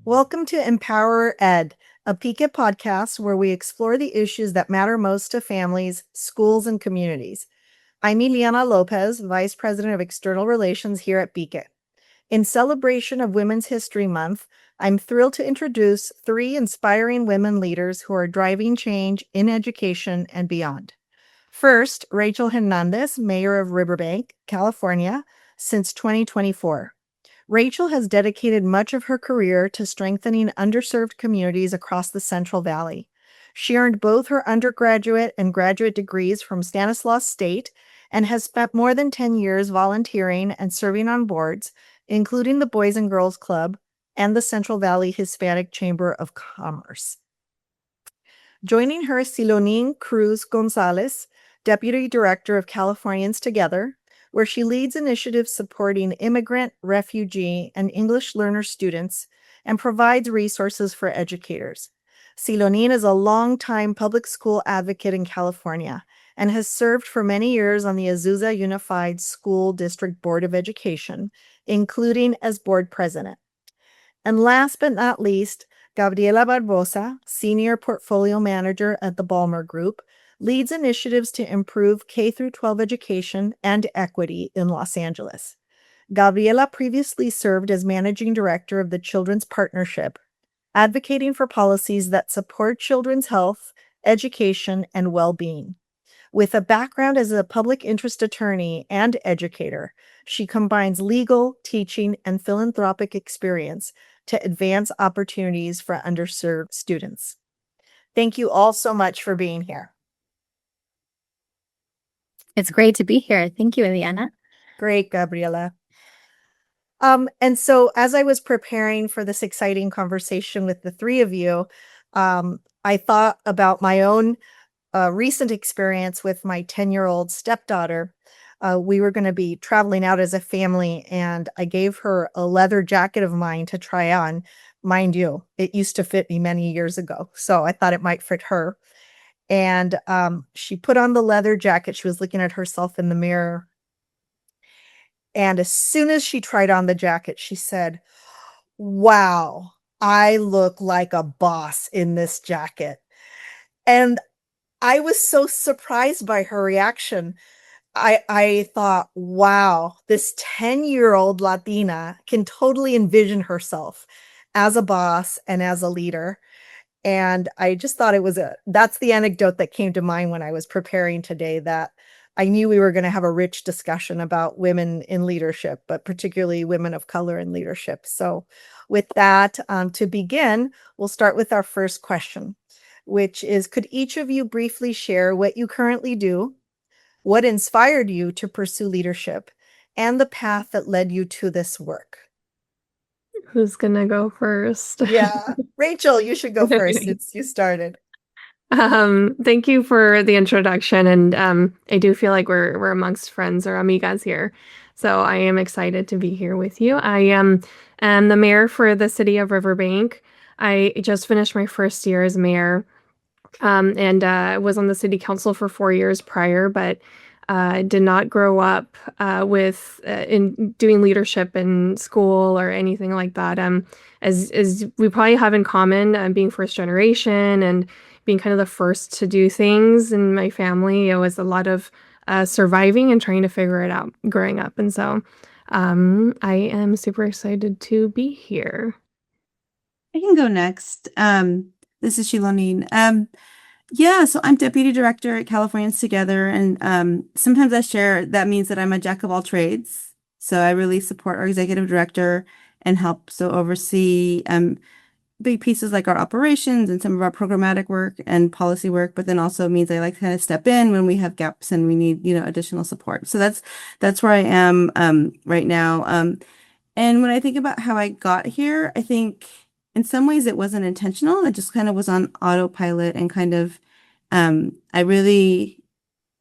Welcome to Empower Ed, a PIQE podcast where we explore the issues that matter most to families, schools, and communities. I'm Ileana López, Vice President of External Relations here at PIQE. In celebration of Women's History Month, I'm thrilled to introduce 3 inspiring women leaders who are driving change in education and beyond. First, Rachel Hernandez, Mayor of Riverbank, California, since 2024. Rachel has dedicated much of her career to strengthening underserved communities across the Central Valley. She earned both her undergraduate and graduate degrees from Stanislaus State and has spent more than 10 years volunteering and serving on boards, including the Boys and Girls Club and the Central Valley Hispanic Chamber of Commerce. Joining her is Xilonin Cruz-Gonzalez, Deputy Director of Californians Together, where she leads initiatives supporting immigrant, refugee, and English learner students and provides resources for educators. Xilonin is a longtime public school advocate in California and has served for many years on the Azusa Unified School District Board of Education, including as board president. And last but not least, Gabriella Barbosa, Senior Portfolio Manager at the Ballmer Group, leads initiatives to improve K-12 education and equity in Los Angeles. Gabriella previously served as Managing Director of the Children's Partnership, advocating for policies that support children's health, education, and well-being. With a background as a public interest attorney and educator, she combines legal, teaching, and philanthropic experience to advance opportunities for underserved students. Thank you all so much for being here. It's great to be here. Thank you, Ileana. Great, Gabriella. And so as I was preparing for this exciting conversation with the 3 of you, I thought about my own recent experience with my 10-year-old stepdaughter. We were going to be traveling out as a family, and I gave her a leather jacket of mine to try on. Mind you, it used to fit me many years ago, so I thought it might fit her. And she put on the leather jacket. She was looking at herself in the mirror. And as soon as she tried on the jacket, she said, "Wow, I look like a boss in this jacket." And I was so surprised by her reaction. I thought, wow, this 10-year-old Latina can totally envision herself as a boss and as a leader. And I just thought that's the anecdote that came to mind when I was preparing today, that I knew we were going to have a rich discussion about women in leadership, but particularly women of color in leadership. So with that, to begin, we'll start with our first question, which is, could each of you briefly share what you currently do, what inspired you to pursue leadership, and the path that led you to this work? Who's gonna go first? Yeah, Rachel, you should go first since you started. Thank you for the introduction, and I do feel like we're amongst friends or amigas here, so I am excited to be here with you. I am the mayor for the city of Riverbank. I just finished my first year as mayor, and was on the city council for 4 years prior, but did not grow up in doing leadership in school or anything like that. As we probably have in common, being first generation and being kind of the first to do things in my family, it was a lot of surviving and trying to figure it out growing up. And so I am super excited to be here. I can go next. This is Xilonin. Yeah, so I'm Deputy Director at Californians Together, and sometimes I share that means that I'm a jack of all trades. So I really support our executive director and help oversee big pieces like our operations and some of our programmatic work and policy work, but then also means I like to kind of step in when we have gaps and we need, additional support. So that's where I am right now. And when I think about how I got here, I think in some ways it wasn't intentional. It just kind of was on autopilot and kind of, I really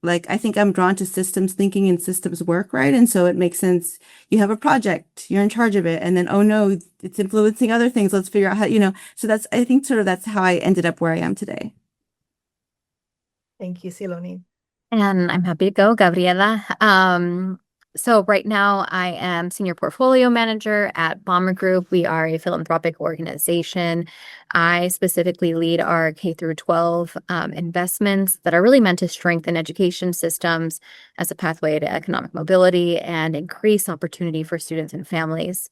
I think I'm drawn to systems thinking and systems work, right? And so it makes sense. You have a project, you're in charge of it, and then, oh no, it's influencing other things. Let's figure out how, so I think that's how I ended up where I am today. Thank you, Xilonin. And I'm happy to go, Gabriela. So right now I am senior portfolio manager at Ballmer Group. We are a philanthropic organization. I specifically lead our K through 12 investments that are really meant to strengthen education systems as a pathway to economic mobility and increase opportunity for students and families.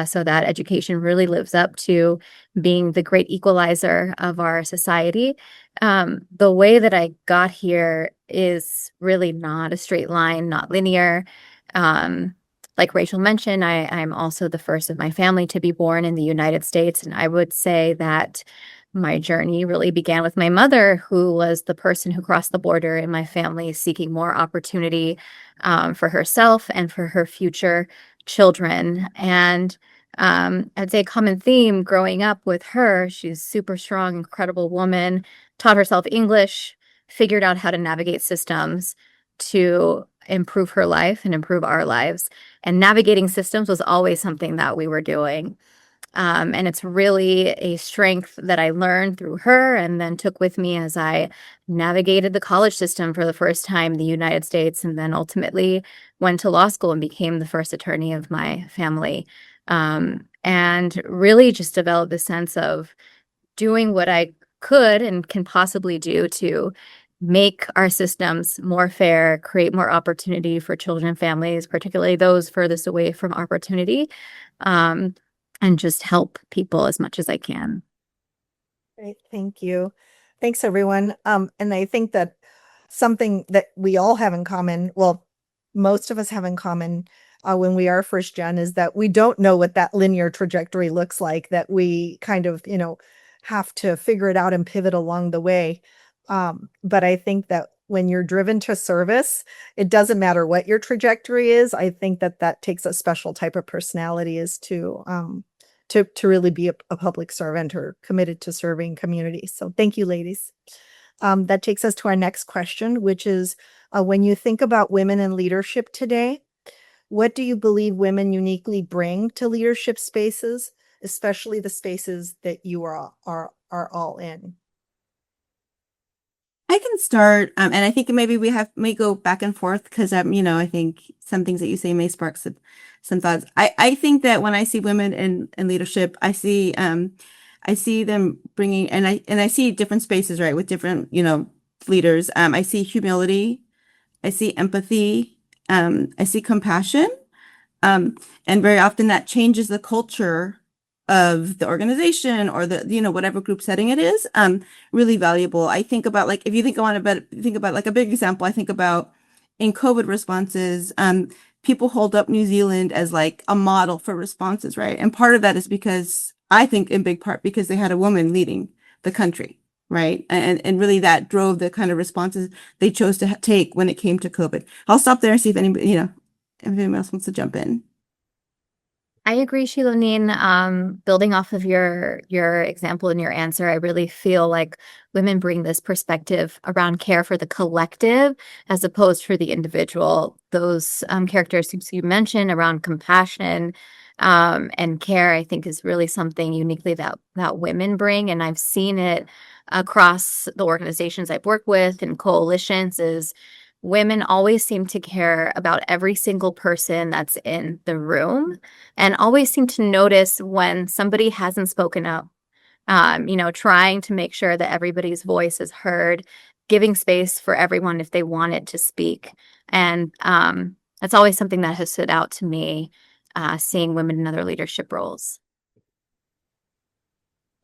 So that education really lives up to being the great equalizer of our society. The way that I got here is really not a straight line, not linear. Like Rachel mentioned, I'm also the first of my family to be born in the United States. And I would say that my journey really began with my mother, who was the person who crossed the border in my family seeking more opportunity for herself and for her future children. And I'd say a common theme growing up with her, she's a super strong, incredible woman, taught herself English, figured out how to navigate systems to improve her life and improve our lives. And navigating systems was always something that we were doing. And it's really a strength that I learned through her and then took with me as I navigated the college system for the first time in the United States, and then ultimately went to law school and became the first attorney of my family. And really just developed the sense of doing what I could and can possibly do to make our systems more fair, create more opportunity for children and families, particularly those furthest away from opportunity, and just help people as much as I can. Great, thank you. Thanks, everyone. And I think that something that we all have in common, well, most of us have in common when we are first gen, is that we don't know what that linear trajectory looks like, that we kind of, have to figure it out and pivot along the way. But I think that when you're driven to service, it doesn't matter what your trajectory is. I think that that takes a special type of personality is to really be a public servant or committed to serving communities. So thank you, ladies. That takes us to our next question, which is when you think about women in leadership today, what do you believe women uniquely bring to leadership spaces, especially the spaces that you are all in? I can start, and I think maybe we may go back and forth because I think some things that you say may spark some thoughts. I think that when I see women in leadership, I see them bringing, and I see different spaces, right, with different leaders. I see humility, I see empathy, I see compassion, and very often that changes the culture of the organization or the whatever group setting it is. Really valuable. I think about, like, if you think about like a big example, I think about in COVID responses, people hold up New Zealand as like a model for responses, right? And part of that is because, I think in big part because they had a woman leading the country, right? And really that drove the kind of responses they chose to take when it came to COVID. I'll stop there and see if anybody, if anyone else wants to jump in. I agree, Xilonin. Building off of your example and your answer, I really feel like women bring this perspective around care for the collective as opposed for the individual. Those characteristics you mentioned around compassion and care, I think, is really something uniquely that women bring, and I've seen it across the organizations I've worked with and coalitions. Is women always seem to care about every single person that's in the room and always seem to notice when somebody hasn't spoken up, trying to make sure that everybody's voice is heard, giving space for everyone if they wanted to speak. And that's always something that has stood out to me, seeing women in other leadership roles.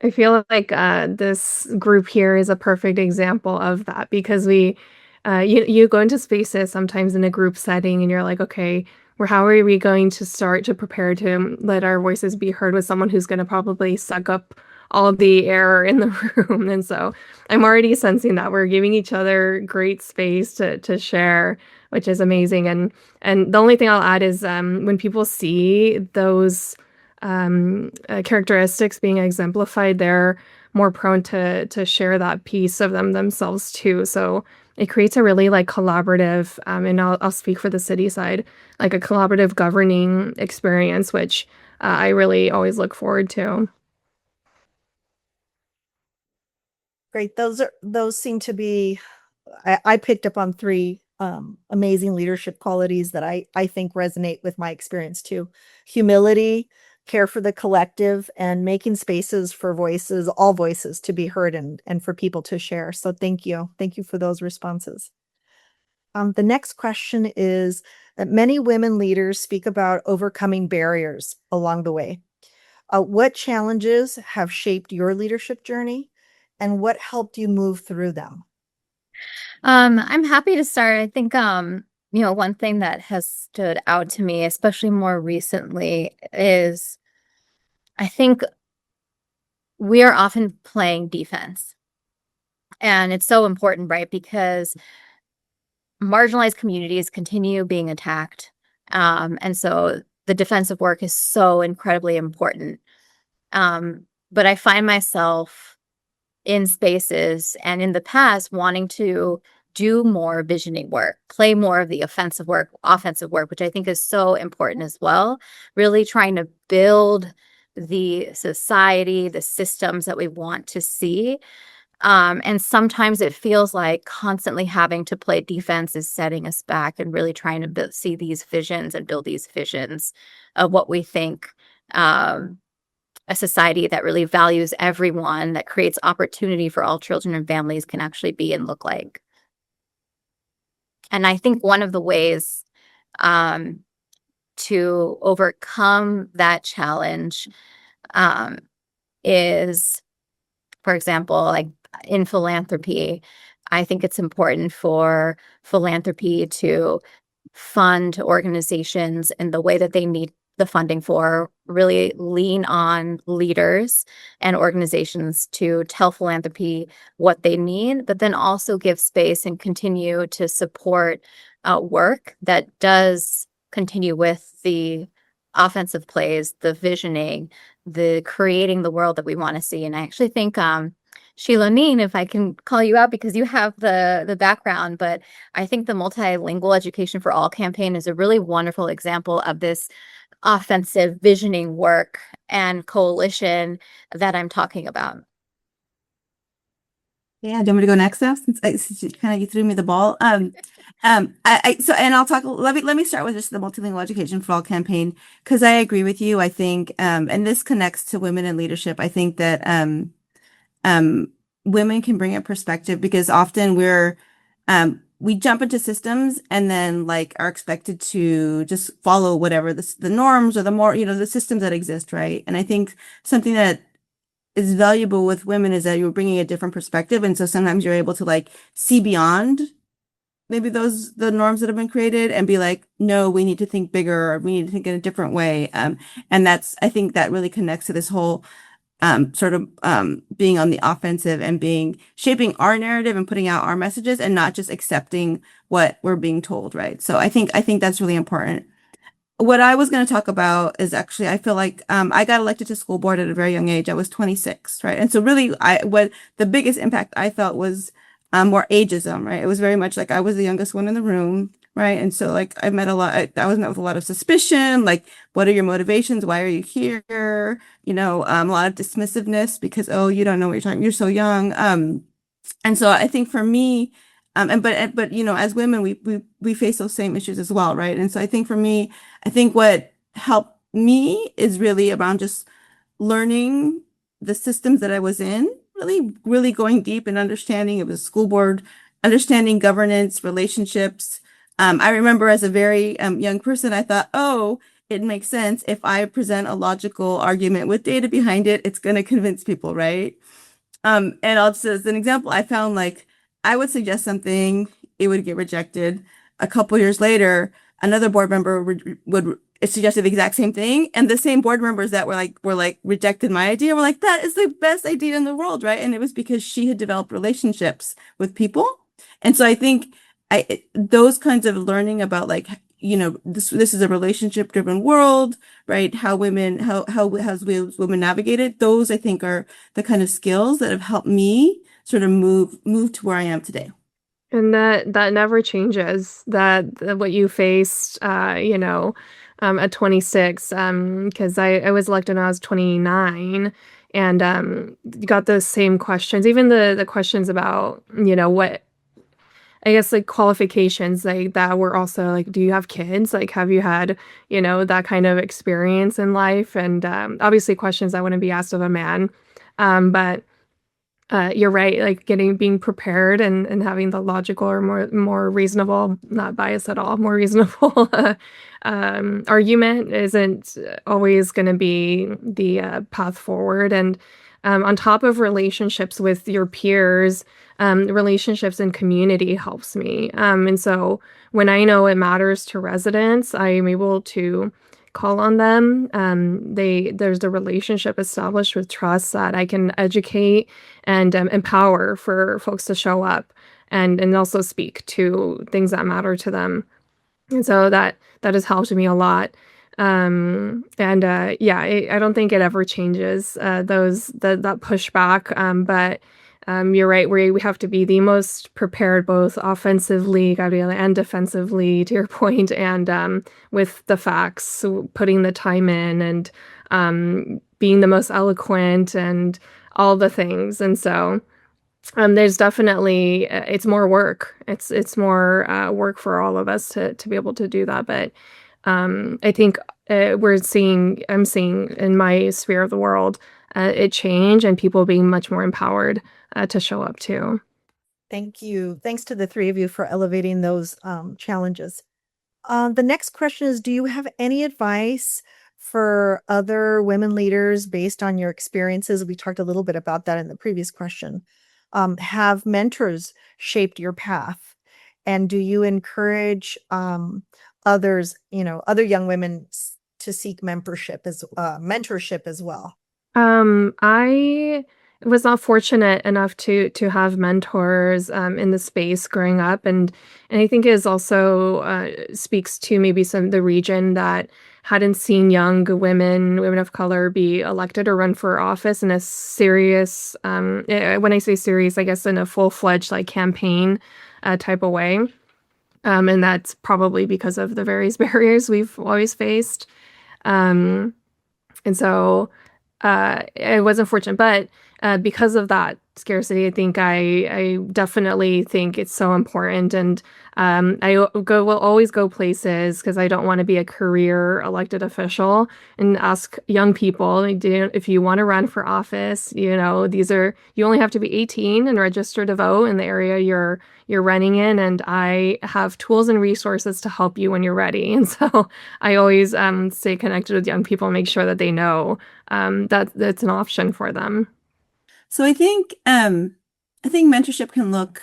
I feel like this group here is a perfect example of that because you go into spaces sometimes in a group setting and you're like, okay, how are we going to start to prepare to let our voices be heard with someone who's going to probably suck up all of the air in the room? And so I'm already sensing that we're giving each other great space to share, which is amazing. And the only thing I'll add is when people see those characteristics being exemplified, they're more prone to share that piece of themselves too. So it creates a really like collaborative, and I'll speak for the city side, like a collaborative governing experience, which I really always look forward to. Great. Those seem to be, I picked up on three amazing leadership qualities that I think resonate with my experience too. Humility, care for the collective, and making spaces for voices, all voices, to be heard and for people to share. So thank you. Thank you for those responses. The next question is that many women leaders speak about overcoming barriers along the way. What challenges have shaped your leadership journey, and what helped you move through them? I'm happy to start. I think, one thing that has stood out to me, especially more recently, is I think we are often playing defense. And it's so important, right? Because marginalized communities continue being attacked. And so the defensive work is so incredibly important. But I find myself in spaces and in the past wanting to do more visioning work, play more of the offensive work, which I think is so important as well. Really trying to build the society, the systems that we want to see. And sometimes it feels like constantly having to play defense is setting us back and really trying to see these visions and build these visions of what we think a society that really values everyone, that creates opportunity for all children and families can actually be and look like. And I think one of the ways to overcome that challenge is, for example, like in philanthropy, I think it's important for philanthropy to fund organizations in the way that they need the funding for, really lean on leaders and organizations to tell philanthropy what they need, but then also give space and continue to support work that does continue with the offensive plays, the visioning, the creating the world that we want to see. And I actually think Xilonin, if I can call you out because you have the background, but I think the Multilingual Education for All campaign is a really wonderful example of this offensive visioning work and coalition that I'm talking about. Yeah, do you want me to go next now? Since you threw me the ball. And I'll talk. Let me start with just the Multilingual Education for All campaign, because I agree with you. I think, and this connects to women in leadership. I think that women can bring a perspective, because often we jump into systems and then like are expected to just follow whatever the norms or the more, the systems that exist, right? And I think something that is valuable with women is that you're bringing a different perspective, and so sometimes you're able to like see beyond maybe the norms that have been created and be like, no, we need to think bigger, or we need to think in a different way. And I think that really connects to this whole being on the offensive and shaping our narrative and putting out our messages and not just accepting what we're being told, right? So I think that's really important. What I was going to talk about is actually, I feel like I got elected to school board at a very young age. I was 26, right? And so really, what the biggest impact I felt was more ageism, right? It was very much like I was the youngest one in the room, right? And so like I was met with a lot of suspicion, like, what are your motivations? Why are you here? A lot of dismissiveness because, oh, you don't know what you're talking, you're so young. And so I think for me, but as women, we face those same issues as well, right? And so I think for me, I think what helped me is really around just learning the systems that I was in, really, really going deep and understanding. It was school board, understanding governance, relationships. I remember as a very young person, I thought, oh, it makes sense if I present a logical argument with data behind it, it's going to convince people, right? And I'll just, as an example, I found like I would suggest something, it would get rejected. A couple years later, another board member would suggest the exact same thing, and the same board members that were like rejected my idea were like, that is the best idea in the world, right? And it was because she had developed relationships with people. And so I think those kinds of learning about like, this is a relationship driven world, right? How women navigate it. Those I think are the kind of skills that have helped me sort of move to where I am today. And that never changes. That what you faced, at 26, because I was elected when I was 29, and got those same questions, even the questions about, what I guess like qualifications like that were also like, do you have kids? Like, have you had, that kind of experience in life? And obviously questions that wouldn't be asked of a man. But you're right, like being prepared and having the logical or more reasonable, not biased at all, more reasonable argument isn't always going to be the path forward. And on top of relationships with your peers, relationships in community helps me. And so when I know it matters to residents, I am able to call on them. There's a relationship established with trust that I can educate and empower for folks to show up and also speak to things that matter to them. And so that has helped me a lot. Yeah, I don't think it ever changes that pushback. But you're right, we have to be the most prepared, both offensively, Gabriella, and defensively, to your point, and with the facts, putting the time in, and being the most eloquent, and all the things. And so there's definitely it's more work. It's more work for all of us to be able to do that. But I think I'm seeing in my sphere of the world it change, and people being much more empowered to show up too. Thank you. Thanks to the three of you for elevating those challenges. The next question is, do you have any advice for other women leaders based on your experiences? We talked a little bit about that in the previous question. Have mentors shaped your path? And do you encourage others, other young women to seek mentorship as well? I was not fortunate enough to have mentors in the space growing up, and I think it is also speaks to maybe some of the region that hadn't seen young women of color be elected or run for office in a serious, when I say serious, I guess in a full-fledged like campaign type of way. And that's probably because of the various barriers we've always faced. And so I wasn't fortunate, but because of that scarcity, I think I definitely think it's so important. And will always go places because I don't want to be a career elected official, and ask young people, if you want to run for office, you only have to be 18 and register to vote in the area you're running in, and I have tools and resources to help you when you're ready. And so I always stay connected with young people and make sure that they know that it's an option for them. So I think mentorship can look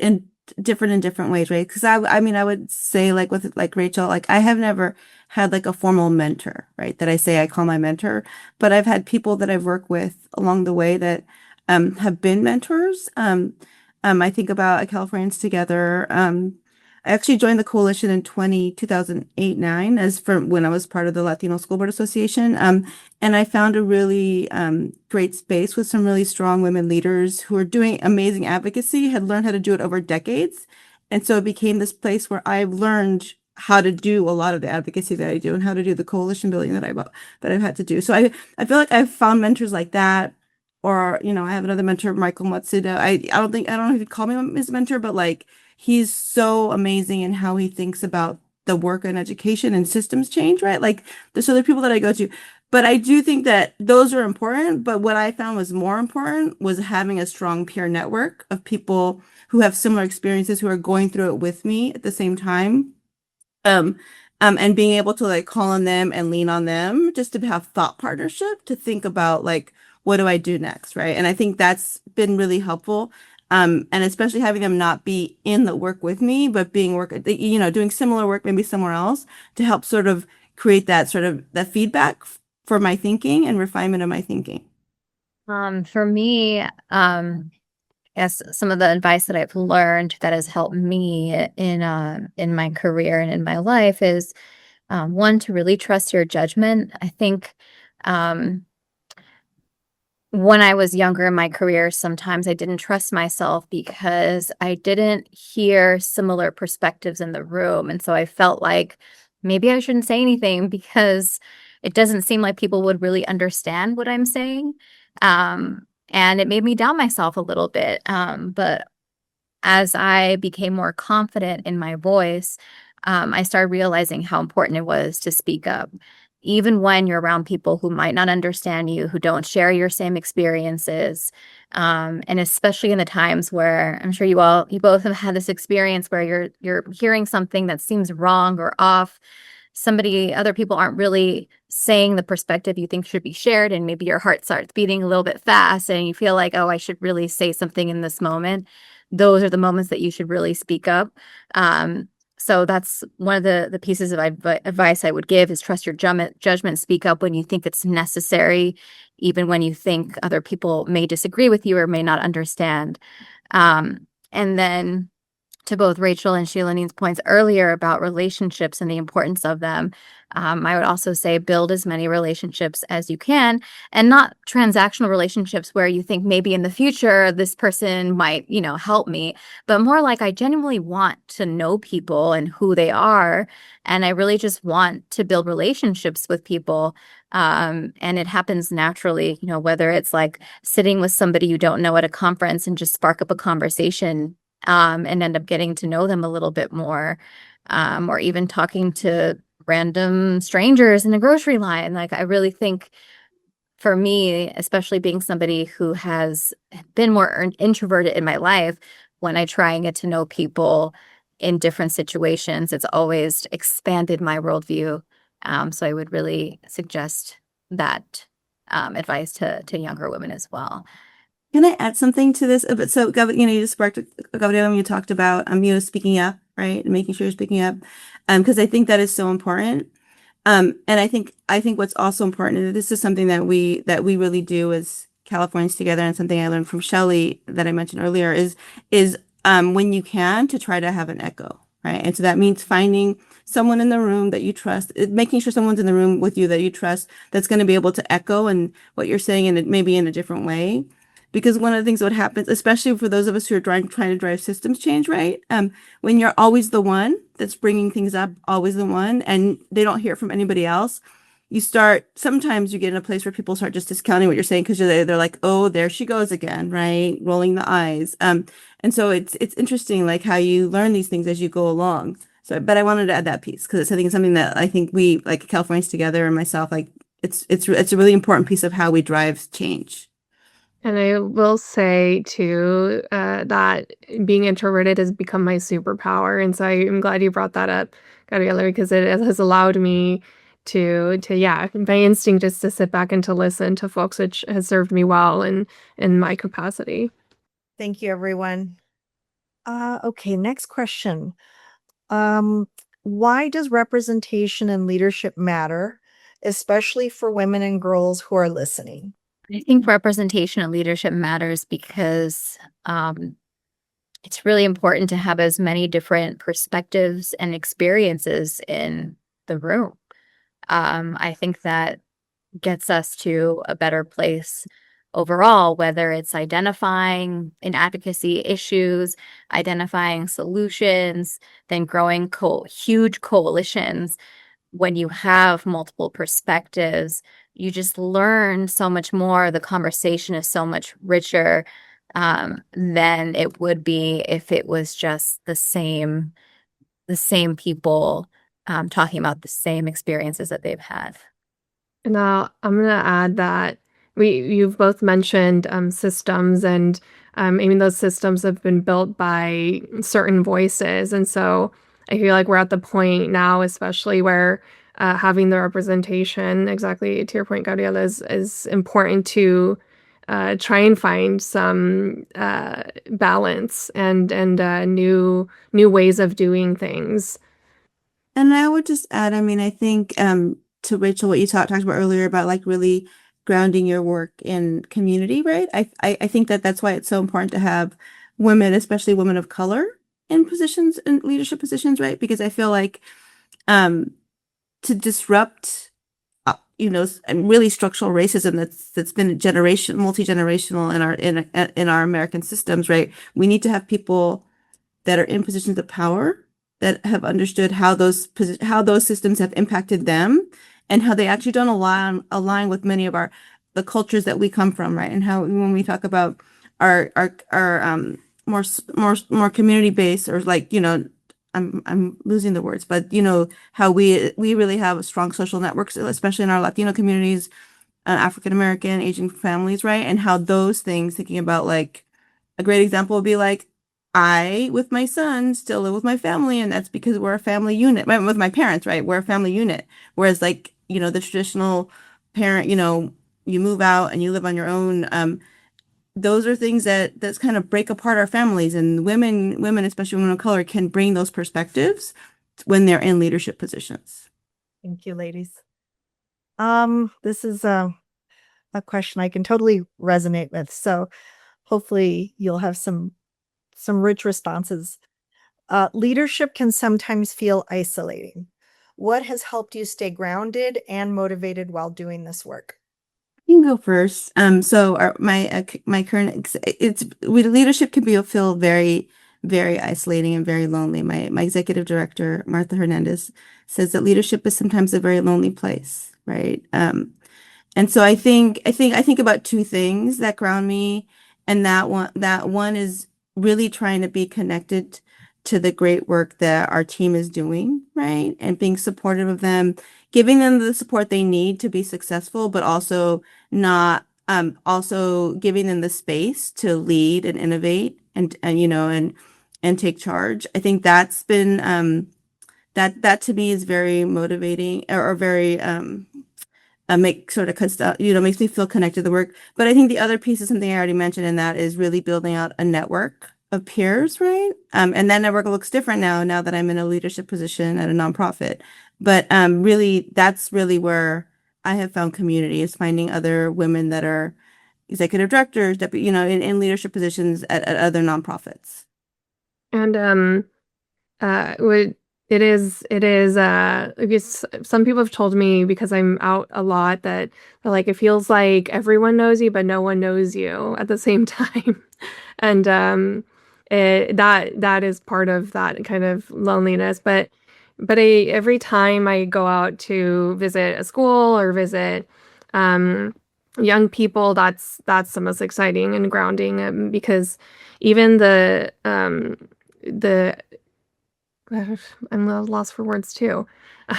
in different ways, right? Because I mean I would say, like with like Rachel, like I have never had like a formal mentor, right? That I call my mentor, but I've had people that I've worked with along the way that have been mentors. I think about Californians Together. I actually joined the coalition in 2008-9 as from when I was part of the Latino School Board Association. And I found a really great space with some really strong women leaders who are doing amazing advocacy, had learned how to do it over decades. And so it became this place where I've learned how to do a lot of the advocacy that I do, and how to do the coalition building that I've had to do. So I feel like I've found mentors like that. Or, I have another mentor, Michael Matsuda. I don't know if he'd call me his mentor, but like he's so amazing in how he thinks about the work and education and systems change, right? Like there's other people that I go to. But I do think that those are important. But what I found was more important was having a strong peer network of people who have similar experiences, who are going through it with me at the same time. And being able to like call on them and lean on them, just to have thought partnership, to think about like, what do I do next, right? And I think that's been really helpful. And especially having them not be in the work with me, but doing similar work, maybe somewhere else, to help sort of create that feedback for my thinking and refinement of my thinking. For me, yes, some of the advice that I've learned that has helped me in my career and in my life is one, to really trust your judgment. I think when I was younger in my career, sometimes I didn't trust myself because I didn't hear similar perspectives in the room. And so I felt like maybe I shouldn't say anything because it doesn't seem like people would really understand what I'm saying. And it made me doubt myself a little bit. But as I became more confident in my voice, I started realizing how important it was to speak up. Even when you're around people who might not understand you, who don't share your same experiences, and especially in the times where I'm sure you both have had this experience where you're hearing something that seems wrong or off. Other people aren't really saying the perspective you think should be shared, and maybe your heart starts beating a little bit fast, and you feel like, oh, I should really say something in this moment. Those are the moments that you should really speak up. So that's one of the pieces of advice I would give is trust your judgment, speak up when you think it's necessary, even when you think other people may disagree with you or may not understand. And then to both Rachel and Xilonin's points earlier about relationships and the importance of them, I would also say build as many relationships as you can, and not transactional relationships where you think maybe in the future this person might, help me, but more like I genuinely want to know people and who they are, and I really just want to build relationships with people. And it happens naturally, whether it's like sitting with somebody you don't know at a conference and just spark up a conversation, and end up getting to know them a little bit more, or even talking to random strangers in a grocery line. Like, I really think for me, especially being somebody who has been more introverted in my life, when I try and get to know people in different situations, it's always expanded my worldview. So I would really suggest that advice to younger women as well. Can I add something to this? But so, you just sparked Gabriella when you talked about, speaking up, right? And making sure you're speaking up. Because I think that is so important. And I think what's also important, and this is something that we really do as Californians Together, and something I learned from Shelley that I mentioned earlier is when you can, to try to have an echo, right? And so that means finding someone in the room that you trust, making sure someone's in the room with you that you trust, that's going to be able to echo and what you're saying, and maybe in a different way. Because one of the things that happens, especially for those of us who are trying to drive systems change, right? When you're always the one that's bringing things up, always the one, and they don't hear from anybody else, sometimes you get in a place where people start just discounting what you're saying because they're like, oh, there she goes again, right? Rolling the eyes. And so it's interesting, like how you learn these things as you go along. So, but I wanted to add that piece because it's something that I think we, like Californians Together and myself, like it's a really important piece of how we drive change. And I will say too, that being introverted has become my superpower. And so I'm glad you brought that up, Gabriella, because it has allowed me to my instinct is to sit back and to listen to folks, which has served me well in my capacity. Thank you, everyone. Okay, next question. Why does representation and leadership matter, especially for women and girls who are listening? I think representation and leadership matters because it's really important to have as many different perspectives and experiences in the room. I think that gets us to a better place overall, whether it's identifying in advocacy issues, identifying solutions, then growing huge coalitions. When you have multiple perspectives, you just learn so much more. The conversation is so much richer than it would be if it was just the same people talking about the same experiences that they've had. Now, I'm going to add that you've both mentioned systems, and I mean, those systems have been built by certain voices. And so I feel like we're at the point now, especially where having the representation, exactly to your point, Gabriella, is important to try and find some balance and new ways of doing things. And I would just add, I think to Rachel, what you talked about earlier about like really grounding your work in community, right? I think that's why it's so important to have women, especially women of color, in leadership positions, right? Because I feel like to disrupt, and really structural racism that's been multi-generational in our American systems, right? We need to have people that are in positions of power that have understood how those systems have impacted them, and how they actually don't align with many of the cultures that we come from, right? And how when we talk about our more community based, or like, I'm losing the words, but how we really have strong social networks, especially in our Latino communities, African American, Asian families, right? And how those things, thinking about like a great example would be like, I, with my son, still live with my family, and that's because we're a family unit. With my parents, right? We're a family unit. Whereas, like, the traditional parent, you move out and you live on your own. Those are things that's kind of break apart our families. And women, especially women of color, can bring those perspectives when they're in leadership positions. Thank you, ladies. This is a question I can totally resonate with. So hopefully you'll have some rich responses. Leadership can sometimes feel isolating. What has helped you stay grounded and motivated while doing this work? You can go first. So my current leadership can feel very, very isolating and very lonely. My executive director, Martha Hernandez, says that leadership is sometimes a very lonely place, right? And so I think about two things that ground me, and that one is really trying to be connected to the great work that our team is doing, right? And being supportive of them, giving them the support they need to be successful, but also not also giving them the space to lead and innovate and take charge. I think that's been that to me is very motivating, or very make sort of makes me feel connected to the work. But I think the other piece is something I already mentioned, and that is really building out a network of peers, right? And that network looks different now that I'm in a leadership position at a nonprofit. But really, that's really where I have found community, is finding other women that are executive directors, in leadership positions at other nonprofits. And because some people have told me, because I'm out a lot, that they're like, it feels like everyone knows you, but no one knows you at the same time. And that is part of that kind of loneliness. But every time I go out to visit a school or visit young people, that's the most exciting and grounding, because even the I'm lost for words too.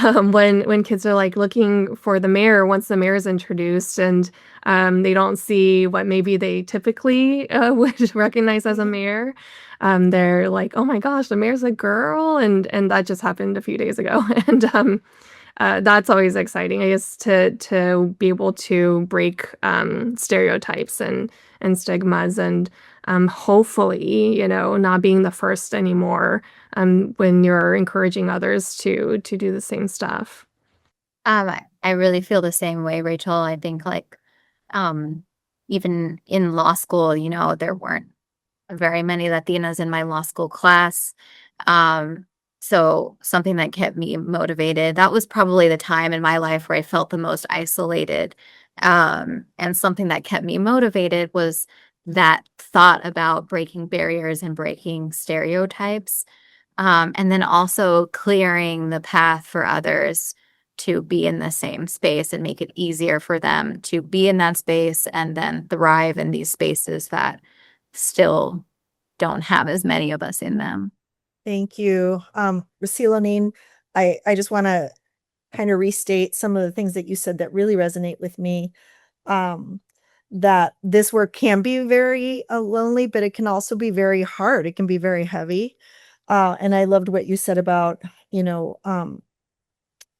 When kids are like looking for the mayor, once the mayor is introduced, and they don't see what maybe they typically would recognize as a mayor, they're like, "Oh my gosh, the mayor's a girl!" And that just happened a few days ago, and that's always exciting, I guess, to be able to break stereotypes and stigmas, and hopefully, not being the first anymore, when you're encouraging others to do the same stuff. I really feel the same way, Rachel. I think like even in law school, there weren't very many Latinas in my law school class. So something that kept me motivated, that was probably the time in my life where I felt the most isolated. And something that kept me motivated was that thought about breaking barriers and breaking stereotypes. And then also clearing the path for others to be in the same space and make it easier for them to be in that space and then thrive in these spaces that still don't have as many of us in them. Thank you. Xilonin, I just want to kind of restate some of the things that you said that really resonate with me. That this work can be very lonely, but it can also be very hard. It can be very heavy. And I loved what you said about,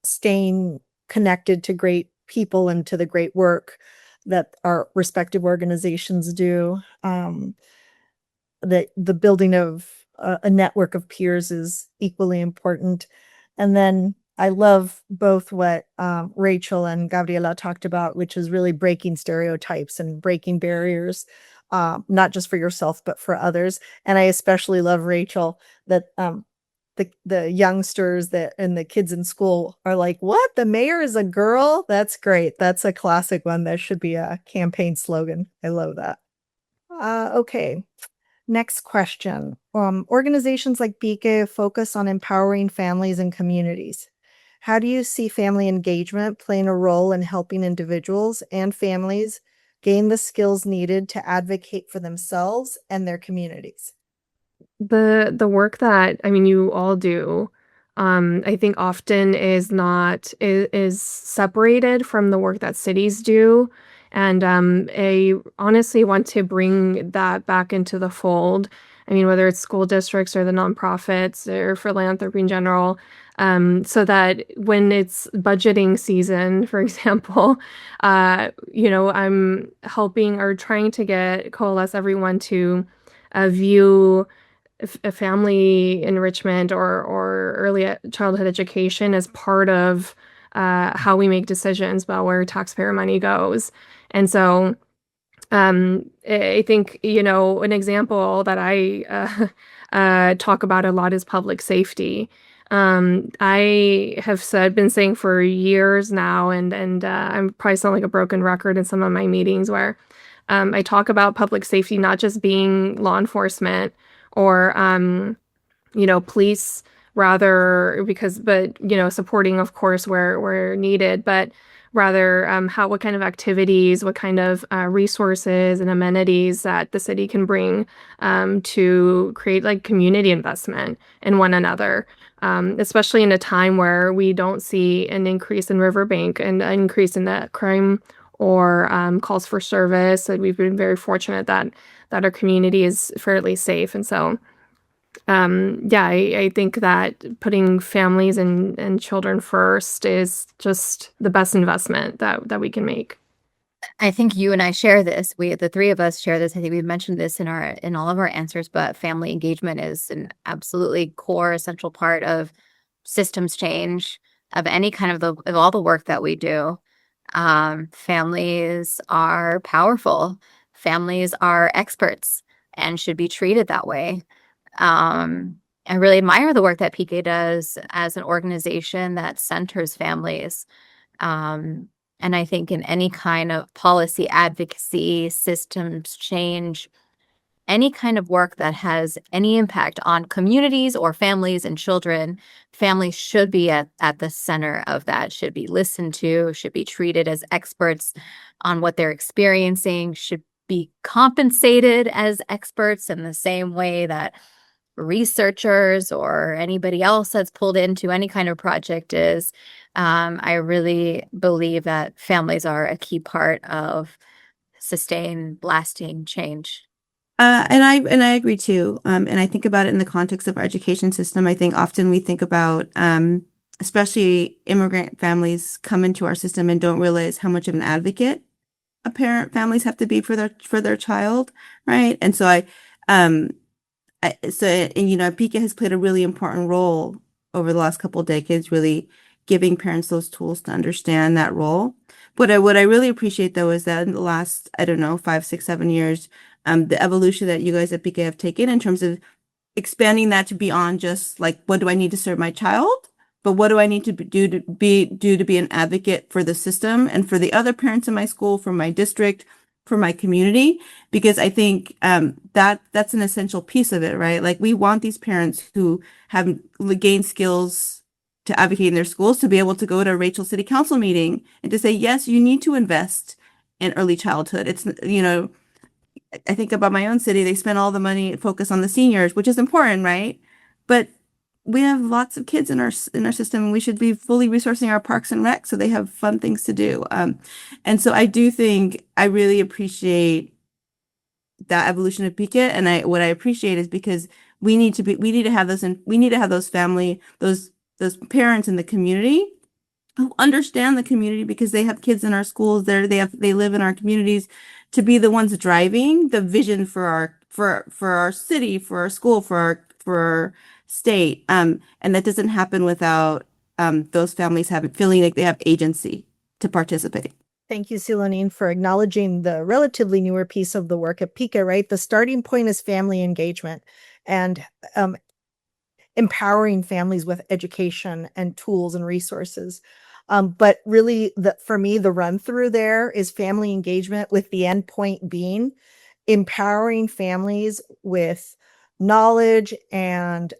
staying connected to great people and to the great work that our respective organizations do. That the building of a network of peers is equally important. And then I love both what Rachel and Gabriella talked about, which is really breaking stereotypes and breaking barriers, not just for yourself, but for others. And I especially love, Rachel, that the youngsters and the kids in school are like, what? The mayor is a girl? That's great. That's a classic one. That should be a campaign slogan. I love that. Okay. Next question. Organizations like PIQE focus on empowering families and communities. How do you see family engagement playing a role in helping individuals and families gain the skills needed to advocate for themselves and their communities? The work that, I mean, you all do, I think often is separated from the work that cities do, and, I honestly want to bring that back into the fold. I mean, whether it's school districts or the nonprofits or philanthropy in general, so that when it's budgeting season, for example, I'm helping or trying to coalesce everyone to, view a family enrichment or early childhood education as part of how we make decisions about where taxpayer money goes. And so I think, an example that I talk about a lot is public safety. I have been saying for years now, and I'm probably sound like a broken record in some of my meetings where I talk about public safety not just being law enforcement or police rather supporting of course where needed, but rather what kind of activities, what kind of resources and amenities that the city can bring to create like community investment in one another. Especially in a time where we don't see an increase in Riverbank and an increase in the crime or calls for service. And we've been very fortunate that our community is fairly safe. And so, I think that putting families and children first is just the best investment that we can make. I think you and I share this. The three of us share this. I think we've mentioned this in all of our answers, but family engagement is an absolutely core, essential part of systems change of any kind of all the work that we do. Families are powerful. Families are experts and should be treated that way. I really admire the work that PIQE does as an organization that centers families. And I think in any kind of policy advocacy, systems change, any kind of work that has any impact on communities or families and children, families should be at the center of that, should be listened to, should be treated as experts on what they're experiencing, should be compensated as experts in the same way that researchers or anybody else that's pulled into any kind of project is. I really believe that families are a key part of sustained, lasting change. And I agree too. And I think about it in the context of our education system. I think often we think about, especially immigrant families come into our system and don't realize how much of an advocate families have to be for their child, right? And so PIQE has played a really important role over the last couple of decades, really giving parents those tools to understand that role. But what I really appreciate though is that in the last, I don't know, 5, 6, 7 years, the evolution that you guys at PIQE have taken in terms of expanding that to beyond just like, what do I need to serve my child? But what do I need to do to be an advocate for the system and for the other parents in my school, for my district, for my community? Because I think that's an essential piece of it, right? Like we want these parents who have gained skills to advocate in their schools to be able to go to a Rachel City Council meeting and to say, yes, you need to invest in early childhood. It's, I think about my own city, they spend all the money focused on the seniors, which is important, right? But we have lots of kids in our system, and we should be fully resourcing our parks and rec so they have fun things to do. And so I do think I really appreciate that evolution of PIQE, and what I appreciate is because we need to have those family, those parents in the community who understand the community because they have kids in our schools. They live in our communities, to be the ones driving the vision for our city, for our school, for our state. And that doesn't happen without those families feeling like they have agency to participate. Thank you, Xilonin, for acknowledging the relatively newer piece of the work at PIQE, right? The starting point is family engagement and empowering families with education and tools and resources. But really, for me, the run through there is family engagement, with the end point being empowering families with knowledge and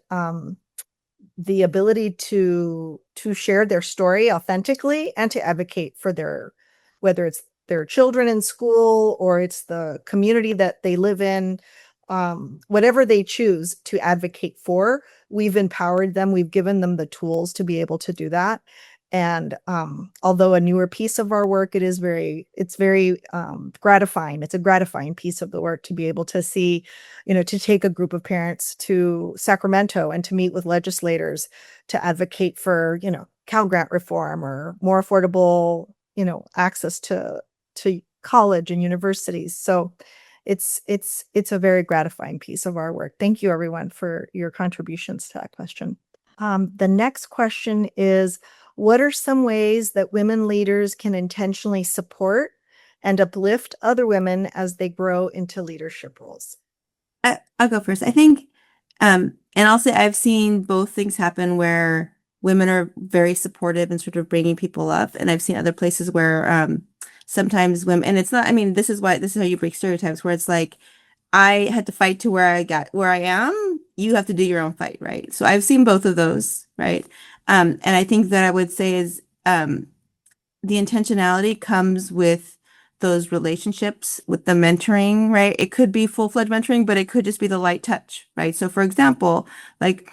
the ability to share their story authentically and to advocate for whether it's their children in school or it's the community that they live in. whatever they choose to advocate for, we've empowered them. We've given them the tools to be able to do that. And although a newer piece of our work, it's very gratifying. It's a gratifying piece of the work to be able to see, to take a group of parents to Sacramento and to meet with legislators to advocate for, Cal Grant reform or more affordable, access to college and universities. So it's a very gratifying piece of our work. Thank you, everyone, for your contributions to that question. The next question is, what are some ways that women leaders can intentionally support and uplift other women as they grow into leadership roles? I'll go first. I think, and I'll say I've seen both things happen where women are very supportive and sort of bringing people up. And I've seen other places where sometimes women, and it's not, I mean, this is how you break stereotypes, where it's like, I had to fight to where I am. You have to do your own fight, right? So I've seen both of those, right? And I think that I would say is the intentionality comes with those relationships, with the mentoring, right? It could be full-fledged mentoring, but it could just be the light touch, right? So for example, like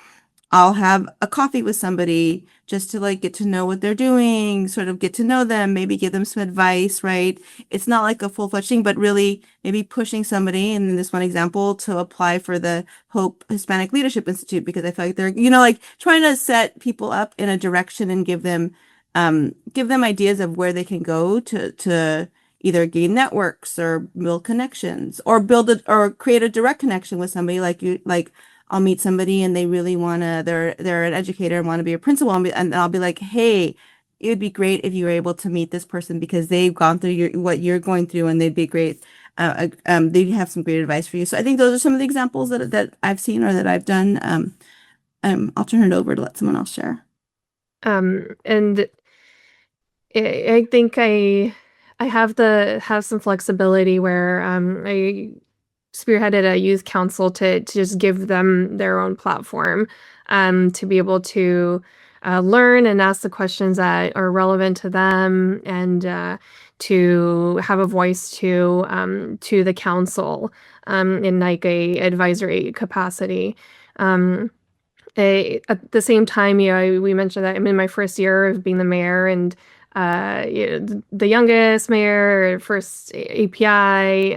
I'll have a coffee with somebody just to like get to know what they're doing, sort of get to know them, maybe give them some advice, right? It's not like a full-fledged thing, but really maybe pushing somebody, and in this one example, to apply for the Hope Hispanic Leadership Institute, because I feel like they're, like trying to set people up in a direction and give them ideas of where they can go to either gain networks or build connections or or create a direct connection with somebody like I'll meet somebody and they really they're an educator and want to be a principal, and I'll be like, hey, it would be great if you were able to meet this person because they've gone through what you're going through, and they'd be great. They have some great advice for you. So I think those are some of the examples that I've seen or that I've done. I'll turn it over to let someone else share. And I think I have some flexibility where I spearheaded a youth council to just give them their own platform to be able to learn and ask the questions that are relevant to them, and to have a voice to the council in like a advisory capacity. At the same time, we mentioned that I'm in my first year of being the mayor, and the youngest mayor, first API,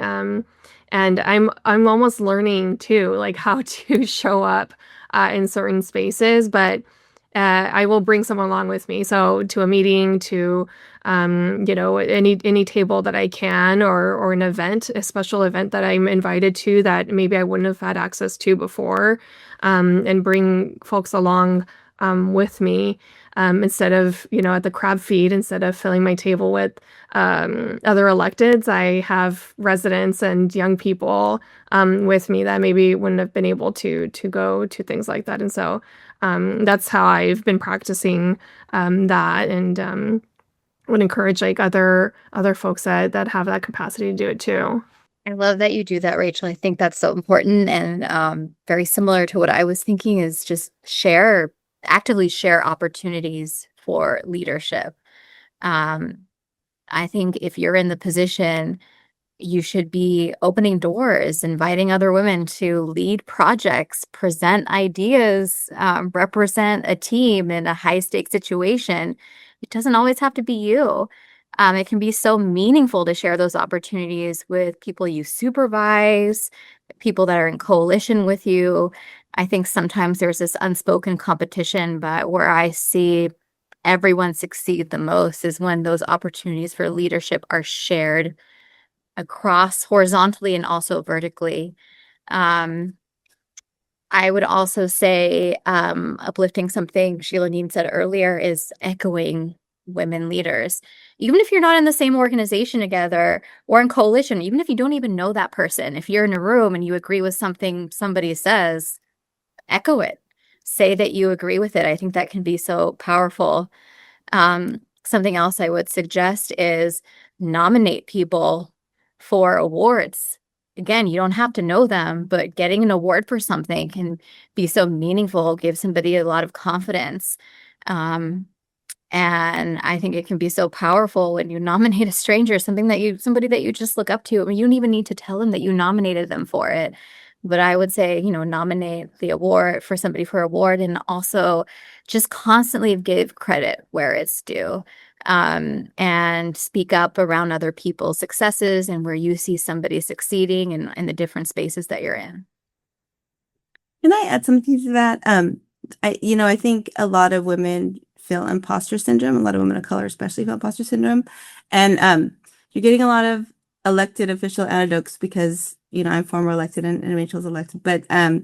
and I'm almost learning too, like how to show up in certain spaces, but I will bring someone along with me. So to a meeting, to any table that I can, or an event, a special event that I'm invited to that maybe I wouldn't have had access to before, and bring folks along with me. Instead of, at the crab feed, instead of filling my table with other electeds, I have residents and young people with me that maybe wouldn't have been able to go to things like that. And so that's how I've been practicing that, and would encourage like other folks that have that capacity to do it too. I love that you do that, Rachel. I think that's so important, and very similar to what I was thinking is just actively share opportunities for leadership. I think if you're in the position, you should be opening doors, inviting other women to lead projects, present ideas, represent a team in a high-stakes situation. It doesn't always have to be you. It can be so meaningful to share those opportunities with people you supervise, people that are in coalition with you. I think sometimes there's this unspoken competition, but where I see everyone succeed the most is when those opportunities for leadership are shared across horizontally and also vertically. I would also say uplifting something Xilonin said earlier is echoing women leaders. Even if you're not in the same organization together or in coalition, even if you don't even know that person, if you're in a room and you agree with something somebody says, echo it. Say that you agree with it. I think that can be so powerful. Something else I would suggest is nominate people for awards. Again, you don't have to know them, but getting an award for something can be so meaningful, give somebody a lot of confidence. And I think it can be so powerful when you nominate a stranger, somebody that you just look up to. I mean, you don't even need to tell them that you nominated them for it, But I would say, nominate the award for somebody for award, and also just constantly give credit where it's due. And speak up around other people's successes and where you see somebody succeeding in the different spaces that you're in. Can I add something to that? I think a lot of women feel imposter syndrome. A lot of women of color, especially, feel imposter syndrome, and you're getting a lot of elected official anecdotes because I'm former elected and Rachel's elected. But I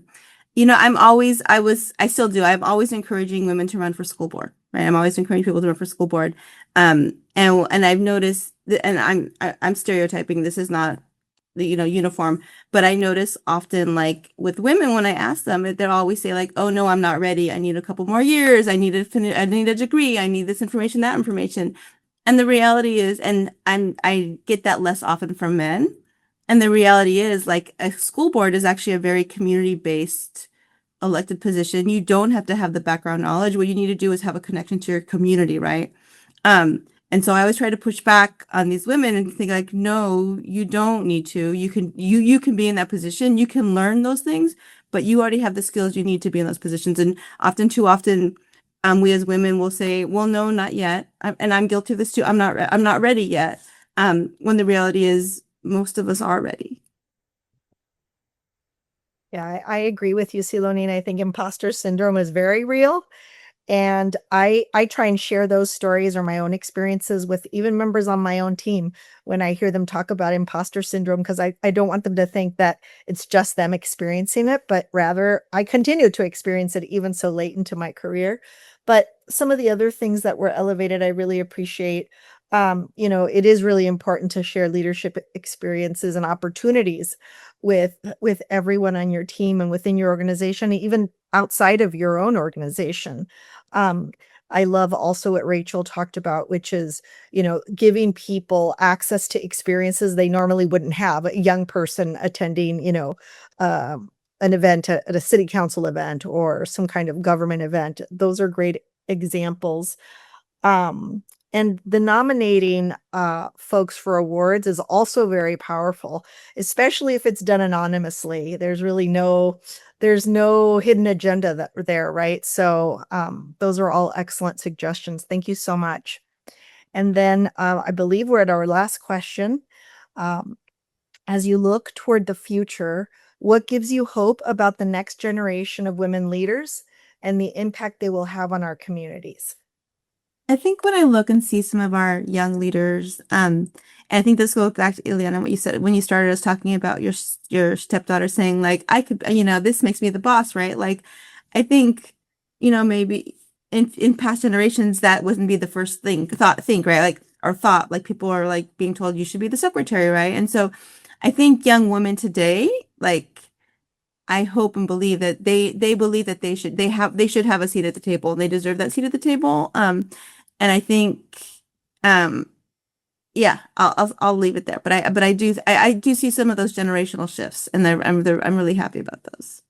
still do. I'm always encouraging women to run for school board. Right, I'm always encouraging people to run for school board. And I've noticed, and I'm stereotyping. This is not the uniform, but I notice often, like with women, when I ask them, they'll always say like, oh no, I'm not ready, I need a couple more years, I need to finish, I need a degree, I need this information, that information. And the reality is, and I get that less often from men, and the reality is, like, a school board is actually a very community based elected position. You don't have to have the background knowledge. What you need to do is have a connection to your community, right? And so I always try to push back on these women and think like, no, you don't need to. You can be in that position. You can learn those things, but you already have the skills you need to be in those positions. And too often, we as women will say, well, no, not yet. And I'm guilty of this too. I'm not ready yet. When the reality is most of us are ready. Yeah, I agree with you, Xilonin. I think imposter syndrome is very real. And I try and share those stories or my own experiences with even members on my own team when I hear them talk about imposter syndrome, because I don't want them to think that it's just them experiencing it, but rather I continue to experience it even so late into my career. But some of the other things that were elevated, I really appreciate. It is really important to share leadership experiences and opportunities with everyone on your team and within your organization, even outside of your own organization. Um, I love also what Rachel talked about, which is, giving people access to experiences they normally wouldn't have. A young person attending, an event at a city council event or some kind of government event. Those are great examples. Um, and the nominating folks for awards is also very powerful, especially if it's done anonymously. There's no hidden agenda there, right? So those are all excellent suggestions. Thank you so much. And then I believe we're at our last question. As you look toward the future, what gives you hope about the next generation of women leaders and the impact they will have on our communities? I think when I look and see some of our young leaders, and I think this goes back to Ileana, what you said when you started us talking about your stepdaughter saying like, I could, this makes me the boss, right? Like, I think, maybe in past generations that wouldn't be the first think, right? Like, or thought, like people are like being told you should be the secretary, right? And so I think young women today, like, I hope and believe that they believe that they should have a seat at the table, and they deserve that seat at the table. And I think, yeah, I'll leave it there. But I do see some of those generational shifts, and I'm really happy about those.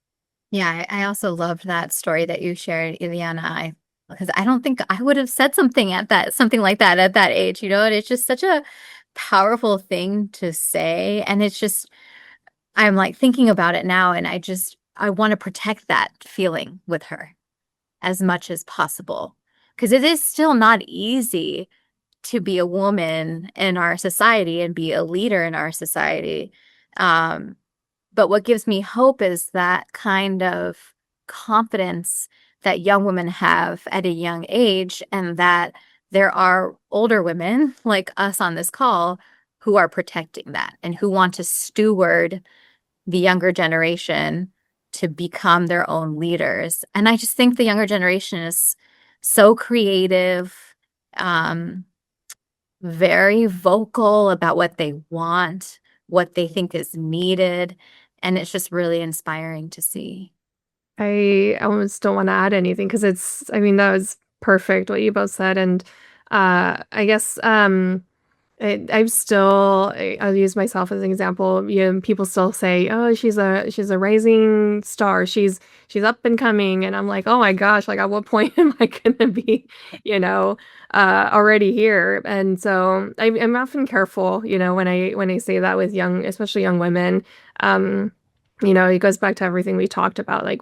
Yeah, I also loved that story that you shared, Ileana. Because I don't think I would have said something like that at that age. And it's just such a powerful thing to say, and it's just I'm like thinking about it now, and I want to protect that feeling with her as much as possible, because it is still not easy to be a woman in our society and be a leader in our society. But what gives me hope is that kind of confidence that young women have at a young age, and that there are older women like us on this call who are protecting that and who want to steward the younger generation to become their own leaders. And I just think the younger generation is so creative, very vocal about what they want, what they think is needed. And it's just really inspiring to see. I almost don't want to add anything because that was perfect what you both said. And I guess I'll use myself as an example. People still say, "Oh, she's a rising star. She's up and coming," and I'm like, "Oh my gosh! Like, at what point am I gonna be, already here?" And so I'm often careful, when I say that with especially young women. it goes back to everything we talked about. Like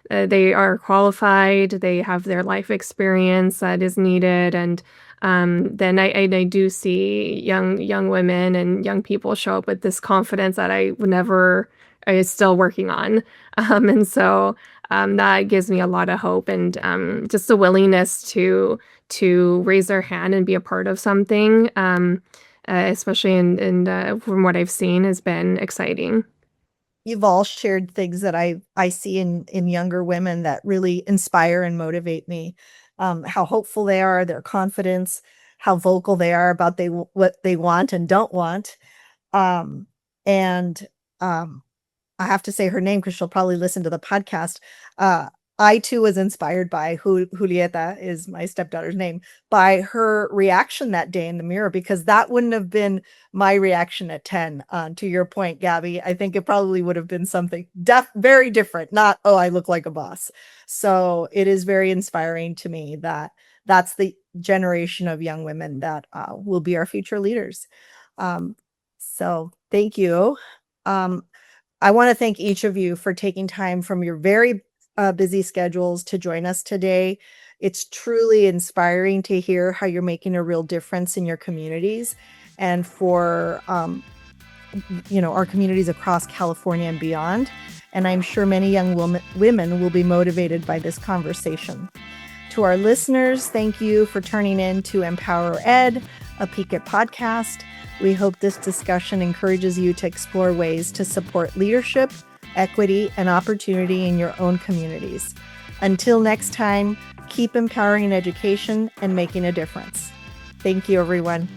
they are qualified, they have their life experience that is needed, and then I do see young women and young people show up with this confidence that I is still working on, and so that gives me a lot of hope, and just the willingness to raise their hand and be a part of something, especially in from what I've seen, has been exciting. You've all shared things that I see in younger women that really inspire and motivate me. How hopeful they are, their confidence, how vocal they are about what they want and don't want. And I have to say her name because she'll probably listen to the podcast. I too was inspired by Julieta is my stepdaughter's name, by her reaction that day in the mirror, because that wouldn't have been my reaction at 10. To your point, Gabby, I think it probably would have been something very different. Not, oh, I look like a boss. So it is very inspiring to me that that's the generation of young women that will be our future leaders. So thank you. I want to thank each of you for taking time from your very busy schedules to join us today. It's truly inspiring to hear how you're making a real difference in your communities and for our communities across California and beyond. And I'm sure many young women will be motivated by this conversation. To our listeners, thank you for turning in to Empower Ed, a PIQE podcast. We hope this discussion encourages you to explore ways to support leadership, equity, and opportunity in your own communities. Until next time, keep empowering education and making a difference. Thank you, everyone.